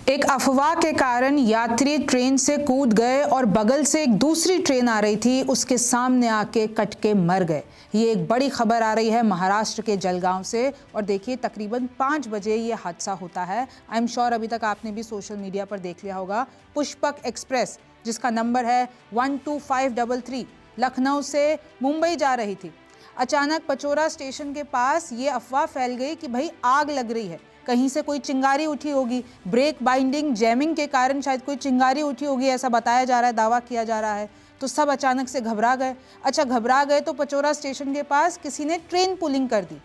एक अफवाह के कारण यात्री ट्रेन से कूद गए और बगल से एक दूसरी ट्रेन आ रही थी, उसके सामने आके कट के मर गए। ये एक बड़ी खबर आ रही है महाराष्ट्र के जलगांव से। और देखिए तकरीबन 5 बजे ये हादसा होता है। आई एम श्योर अभी तक आपने भी सोशल मीडिया पर देख लिया होगा। पुष्पक एक्सप्रेस जिसका नंबर है 12533 लखनऊ से मुंबई जा रही थी। अचानक पचोरा स्टेशन के पास ये अफवाह फैल गई कि भाई आग लग रही है, कहीं से कोई चिंगारी उठी होगी, ब्रेक बाइंडिंग जैमिंग के कारण शायद कोई चिंगारी उठी होगी, ऐसा बताया जा रहा है, दावा किया जा रहा है। तो सब अचानक से घबरा गए। अच्छा घबरा गए तो पचोरा स्टेशन के पास किसी ने ट्रेन पुलिंग कर दी।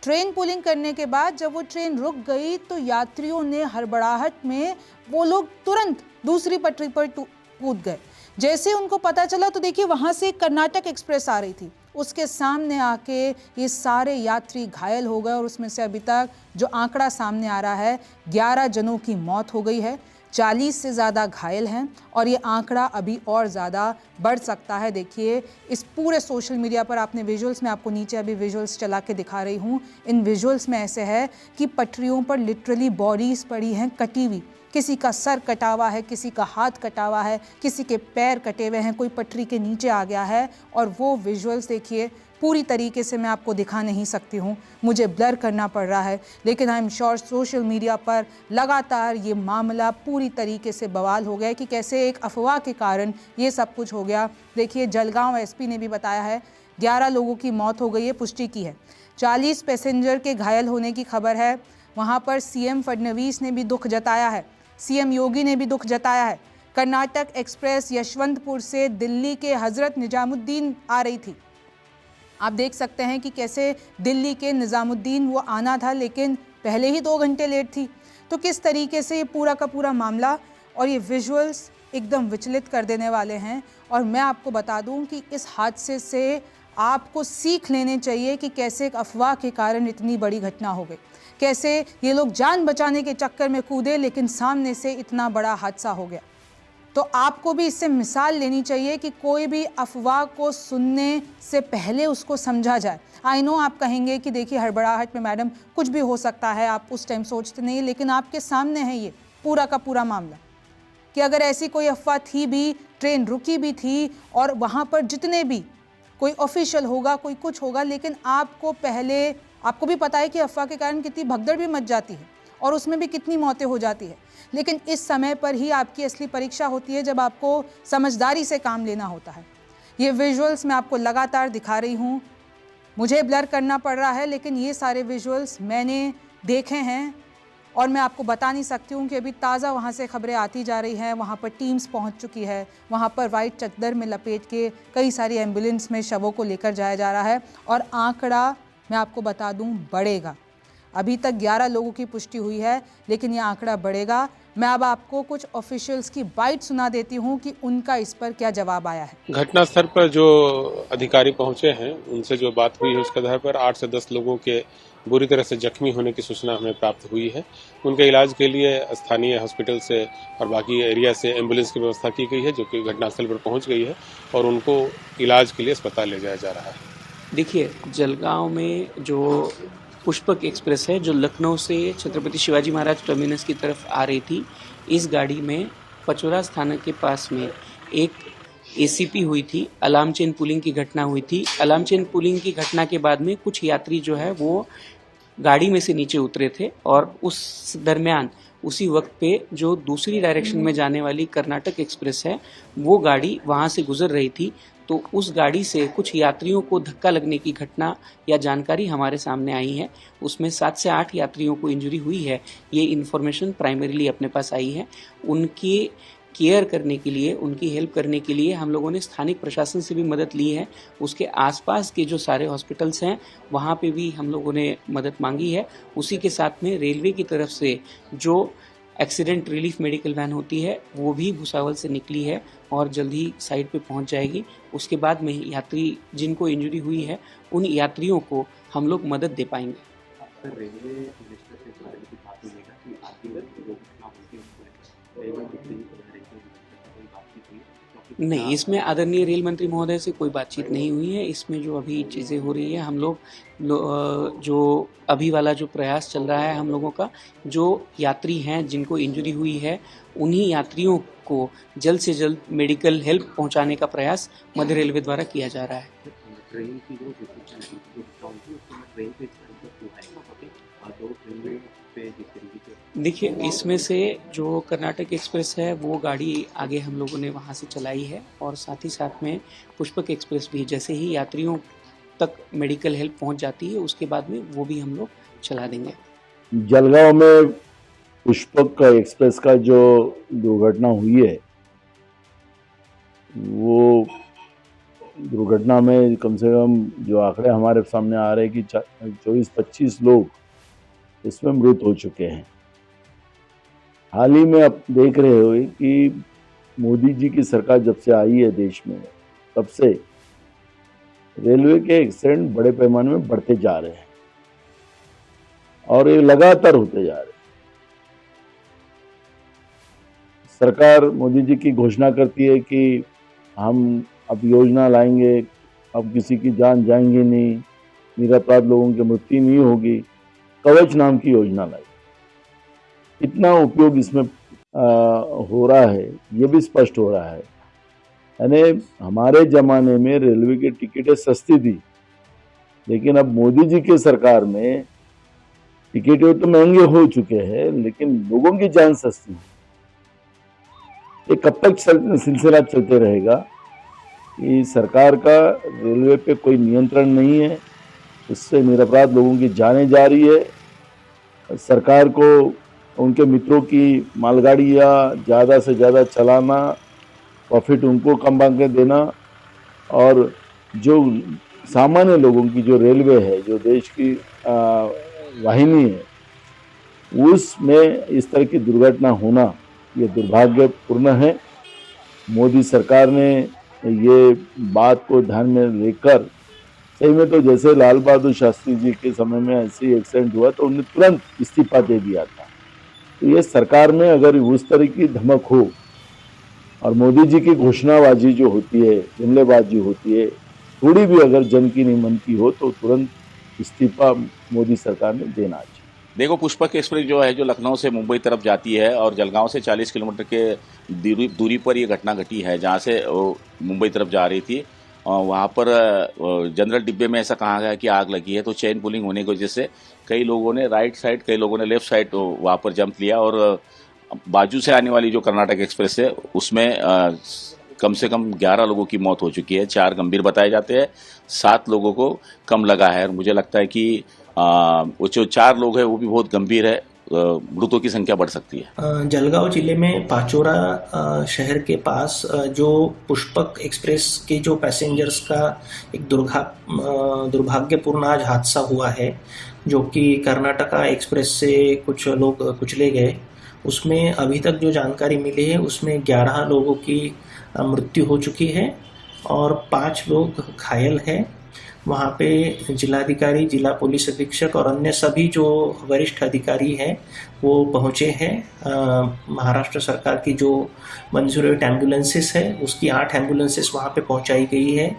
ट्रेन पुलिंग करने के बाद जब वो ट्रेन रुक गई तो यात्रियों ने हड़बड़ाहट में वो लोग तुरंत दूसरी पटरी पर कूद गए। जैसे उनको पता चला तो देखिए वहां से कर्नाटक एक्सप्रेस आ रही थी, उसके सामने आके ये सारे यात्री घायल हो गए और उसमें से अभी तक जो आंकड़ा सामने आ रहा है 11 जनों की मौत हो गई है, 40 से ज़्यादा घायल हैं और ये आंकड़ा अभी और ज़्यादा बढ़ सकता है। देखिए इस पूरे सोशल मीडिया पर आपने विजुअल्स में, आपको नीचे अभी विजुअल्स चला के दिखा रही हूँ, इन विजुअल्स में ऐसे है कि पटरियों पर लिटरली बॉडीज़ पड़ी हैं कटी हुई। किसी का सर कटा हुआ है, किसी का हाथ कटा हुआ है, किसी के पैर कटे हुए हैं, कोई पटरी के नीचे आ गया है। और वो विजुअल्स देखिए पूरी तरीके से मैं आपको दिखा नहीं सकती हूँ, मुझे ब्लर करना पड़ रहा है, लेकिन I am sure social media पर लगातार ये मामला पूरी तरीके से बवाल हो गया है कि कैसे एक अफवाह के कारण ये सब कुछ हो गया। देखिए जलगांव एसपी ने भी बताया है 11 लोगों की मौत हो गई है, पुष्टि की है। 40 पैसेंजर के घायल होने की खबर है। वहाँ पर सीएम फडणवीस ने भी दुख जताया है, सीएम योगी ने भी दुख जताया है। कर्नाटक एक्सप्रेस यशवंतपुर से दिल्ली के हजरत निजामुद्दीन आ रही थी। आप देख सकते हैं कि कैसे दिल्ली के निजामुद्दीन वो आना था, लेकिन पहले ही 2 घंटे लेट थी। तो किस तरीके से ये पूरा का पूरा मामला और ये विजुअल्स एकदम विचलित कर देने वाले हैं। और मैं आपको बता दूं कि इस हादसे से आपको सीख लेने चाहिए कि कैसे एक अफवाह के कारण इतनी बड़ी घटना हो गई, कैसे ये लोग जान बचाने के चक्कर में कूदे लेकिन सामने से इतना बड़ा हादसा हो गया। तो आपको भी इससे मिसाल लेनी चाहिए कि कोई भी अफवाह को सुनने से पहले उसको समझा जाए। आई नो आप कहेंगे कि देखिए हड़बड़ाहट में मैडम कुछ भी हो सकता है, आप उस टाइम सोचते नहीं, लेकिन आपके सामने है ये पूरा का पूरा मामला कि अगर ऐसी कोई अफवाह थी भी, ट्रेन रुकी भी थी और वहाँ पर जितने भी कोई ऑफिशियल होगा, कोई कुछ होगा, लेकिन आपको पहले, आपको भी पता है कि अफवाह के कारण कितनी भगदड़ भी मच जाती है और उसमें भी कितनी मौतें हो जाती है। लेकिन इस समय पर ही आपकी असली परीक्षा होती है जब आपको समझदारी से काम लेना होता है। ये विजुअल्स मैं आपको लगातार दिखा रही हूँ, मुझे ब्लर करना पड़ रहा है, लेकिन ये सारे विजुअल्स मैंने देखे हैं और मैं आपको बता नहीं सकती हूँ कि अभी ताज़ा वहाँ से खबरें आती जा रही हैं। वहाँ पर टीम्स पहुँच चुकी है, वहाँ पर वाइट चद्दर में लपेट के कई सारी एम्बुलेंस में शवों को लेकर जाया जा रहा है और आंकड़ा मैं आपको बता दूँ बढ़ेगा। अभी तक 11 लोगों की पुष्टि हुई है, लेकिन ये आंकड़ा बढ़ेगा। मैं अब आपको कुछ ऑफिशियल्स की बाइट सुना देती हूँ कि उनका इस पर क्या जवाब आया है। घटनास्थल पर जो अधिकारी पहुंचे हैं उनसे जो बात हुई है उसके आधार पर 8 से 10 लोगों के बुरी तरह से जख्मी होने की सूचना हमें प्राप्त हुई है। उनके इलाज के लिए स्थानीय हॉस्पिटल से और बाकी एरिया से एम्बुलेंस की व्यवस्था की गई है, जो कि घटनास्थल पर पहुंच गई है और उनको इलाज के लिए अस्पताल ले जाया जा रहा है। देखिए जलगांव में जो पुष्पक एक्सप्रेस है जो लखनऊ से छत्रपति शिवाजी महाराज टर्मिनस की तरफ आ रही थी, इस गाड़ी में पचोरा स्थानक के पास में एक एसीपी हुई थी, अलार्म चेन पुलिंग की घटना हुई थी। अलार्म चेन पुलिंग की घटना के बाद में कुछ यात्री जो है वो गाड़ी में से नीचे उतरे थे और उस दरमियान उसी वक्त पे जो दूसरी डायरेक्शन में जाने वाली कर्नाटक एक्सप्रेस है वो गाड़ी वहाँ से गुजर रही थी। तो उस गाड़ी से कुछ यात्रियों को धक्का लगने की घटना या जानकारी हमारे सामने आई है। उसमें 7 से 8 यात्रियों को इंजरी हुई है, ये इन्फॉर्मेशन प्राइमरीली अपने पास आई है। उनकी केयर करने के लिए, उनकी हेल्प करने के लिए हम लोगों ने स्थानिक प्रशासन से भी मदद ली है। उसके आसपास के जो सारे हॉस्पिटल्स हैं वहाँ पे भी हम लोगों ने मदद मांगी है। उसी के साथ में रेलवे की तरफ से जो एक्सीडेंट रिलीफ मेडिकल वैन होती है वो भी भुसावल से निकली है और जल्द ही साइट पे पहुंच जाएगी। उसके बाद में यात्री जिनको इंजरी हुई है उन यात्रियों को हम लोग मदद दे पाएंगे। नहीं, इसमें आदरणीय रेल मंत्री महोदय से कोई बातचीत नहीं हुई है। इसमें जो अभी चीज़ें हो रही है, हम लोग जो अभी वाला जो प्रयास चल रहा है हम लोगों का, जो यात्री हैं जिनको इंजरी हुई है, उन्हीं यात्रियों को जल्द से जल्द मेडिकल हेल्प पहुंचाने का प्रयास मध्य रेलवे द्वारा किया जा रहा है। ट्रेन की जो ट्रेन पे देखिए, इसमें से जो कर्नाटक एक्सप्रेस है वो गाड़ी आगे हम लोगों ने वहाँ से चलाई है, और साथ ही साथ में पुष्पक एक्सप्रेस भी जैसे ही यात्रियों तक मेडिकल हेल्प पहुँच जाती है उसके बाद में वो भी हम लोग चला देंगे। जलगांव में पुष्पक एक्सप्रेस का जो दुर्घटना हुई है, वो दुर्घटना में कम से कम जो आंकड़े हमारे सामने आ रहे हैं कि 24-25 लोग इसमें मृत हो चुके हैं। हाल ही में आप देख रहे हो कि मोदी जी की सरकार जब से आई है देश में, तब से रेलवे के एक्सीडेंट बड़े पैमाने में बढ़ते जा रहे हैं और ये लगातार होते जा रहे हैं। सरकार मोदी जी की घोषणा करती है कि हम अब योजना लाएंगे, अब किसी की जान जाएंगी नहीं, निरपराध लोगों की मृत्यु नहीं होगी, कवच नाम की योजना लाई। इतना उपयोग इसमें हो रहा है, ये भी स्पष्ट हो रहा है। यानी हमारे जमाने में रेलवे की टिकटें सस्ती थी, लेकिन अब मोदी जी की सरकार में टिकटें तो महंगे हो चुके हैं, लेकिन लोगों की जान सस्ती है। ये कब तक सिलसिला चलते रहेगा कि सरकार का रेलवे पे कोई नियंत्रण नहीं है, उससे निरपराध लोगों की जानें जा रही है। सरकार को उनके मित्रों की मालगाड़ियाँ ज़्यादा से ज़्यादा चलाना, प्रॉफिट उनको कम के देना, और जो सामान्य लोगों की जो रेलवे है, जो देश की वाहिनी है, उसमें इस तरह की दुर्घटना होना ये दुर्भाग्यपूर्ण है। मोदी सरकार ने ये बात को ध्यान में लेकर, सही में तो जैसे लाल बहादुर शास्त्री जी के समय में ऐसे एक्सीडेंट हुआ तो उन्हें तुरंत इस्तीफा दे दिया था। तो ये सरकार में अगर उस तरह की धमक हो और मोदी जी की घोषणाबाजी जो होती है, जुमलेबाजी होती है, थोड़ी भी अगर जन की नहीं मन की हो तो तुरंत इस्तीफा मोदी सरकार ने देना चाहिए। देखो, पुष्पक एक्सप्रेस जो है, जो लखनऊ से मुंबई तरफ जाती है और जलगांव से 40 किलोमीटर के दूरी पर ये घटना घटी है, जहाँ से वो मुंबई तरफ जा रही थी। और वहाँ पर जनरल डिब्बे में ऐसा कहा गया कि आग लगी है, तो चेन पुलिंग होने की वजह से कई लोगों ने राइट साइड, कई लोगों ने लेफ्ट साइड वहाँ पर जंप लिया, और बाजू से आने वाली जो कर्नाटक एक्सप्रेस है उसमें कम से कम 11 लोगों की मौत हो चुकी है। 4 गंभीर बताए जाते हैं, 7 लोगों को कम लगा है, और मुझे लगता है कि वो जो 4 लोग हैं वो भी बहुत गंभीर है, मृतों की संख्या बढ़ सकती है। जलगांव जिले में पाचोरा शहर के पास जो पुष्पक एक्सप्रेस के जो पैसेंजर्स का एक दुर्भाग्यपूर्ण आज हादसा हुआ है, जो कि कर्नाटका एक्सप्रेस से कुछ लोग कुचले गए। उसमें अभी तक जो जानकारी मिली है उसमें 11 लोगों की मृत्यु हो चुकी है और 5 लोग घायल हैं। वहाँ पे जिलाधिकारी, जिला पुलिस अधीक्षक और अन्य सभी जो वरिष्ठ अधिकारी हैं वो पहुँचे हैं। महाराष्ट्र सरकार की जो मंजूर एम्बुलेंसेस है उसकी 8 एम्बुलेंसेस वहाँ पे पहुँचाई गई है।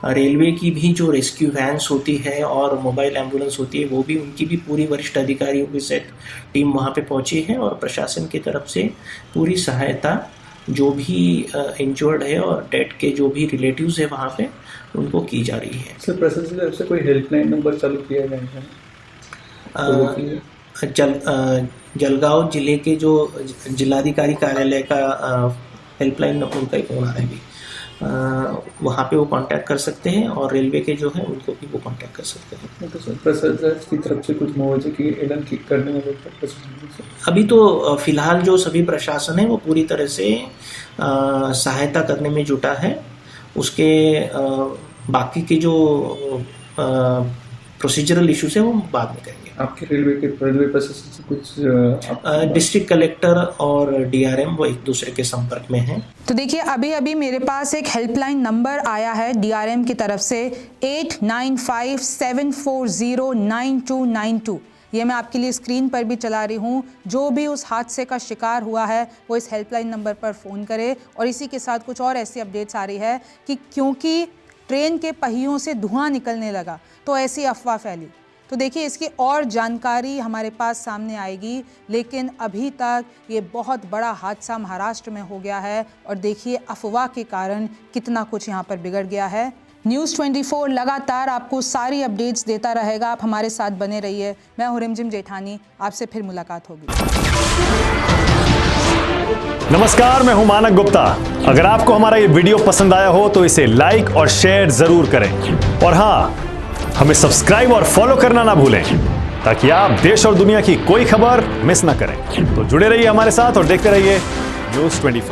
रेलवे की भी जो रेस्क्यू वैन्स होती है और मोबाइल एम्बुलेंस होती है, वो भी, उनकी भी पूरी वरिष्ठ अधिकारियों की सेट टीम वहाँ पे पहुँची है, और प्रशासन की तरफ से पूरी सहायता जो भी इंजर्ड है और डेड के जो भी रिलेटिव्स है वहाँ पे उनको की जा रही है। सर, प्रशासन की तरफ से कोई हेल्पलाइन नंबर चालू किया गया है? जलगांव जिले के जो जिलाधिकारी कार्यालय का हेल्पलाइन नंबर उनका ही फोन आ रहा है, वहाँ पे वो कांटेक्ट कर सकते हैं, और रेलवे के जो है उनको भी वो कांटेक्ट कर सकते हैं। तो सर, प्रशासन की तरफ से कुछ मुआवजे की ऐलान करने वाले? अभी तो फिलहाल जो सभी प्रशासन है वो पूरी तरह से सहायता करने में जुटा है। उसके बाकी के जो प्रोसीजरल इश्यूज है वो बाद में करेंगे। आपके रेलवे प्रशासन से कुछ डिस्ट्रिक्ट कलेक्टर और डीआरएम वो एक दूसरे के संपर्क में हैं। तो देखिए, अभी मेरे पास एक हेल्पलाइन नंबर आया है डीआरएम की तरफ से 8957409292। ये मैं आपके लिए स्क्रीन पर भी चला रही हूँ। जो भी उस हादसे का शिकार हुआ है वो इस हेल्पलाइन नंबर पर फ़ोन करे। और इसी के साथ कुछ और ऐसी अपडेट्स आ रही है कि क्योंकि ट्रेन के पहियों से धुआं निकलने लगा तो ऐसी अफवाह फैली। तो देखिए इसकी और जानकारी हमारे पास सामने आएगी, लेकिन अभी तक ये बहुत बड़ा हादसा महाराष्ट्र में हो गया है और देखिए अफवाह के कारण कितना कुछ यहाँ पर बिगड़ गया है। न्यूज़ 24 लगातार आपको सारी अपडेट्स देता रहेगा, आप हमारे साथ बने रहिए। मैं हूं रिमझिम जेठानी, आपसे फिर मुलाकात होगी। नमस्कार, मैं हूं मानक गुप्ता। अगर आपको हमारा ये वीडियो पसंद आया हो तो इसे लाइक और शेयर जरूर करें और हाँ, हमें सब्सक्राइब और फॉलो करना ना भूलें ताकि आप देश और दुनिया की कोई खबर मिस ना करें। तो जुड़े रहिए हमारे साथ और देखते रहिए न्यूज़ 24।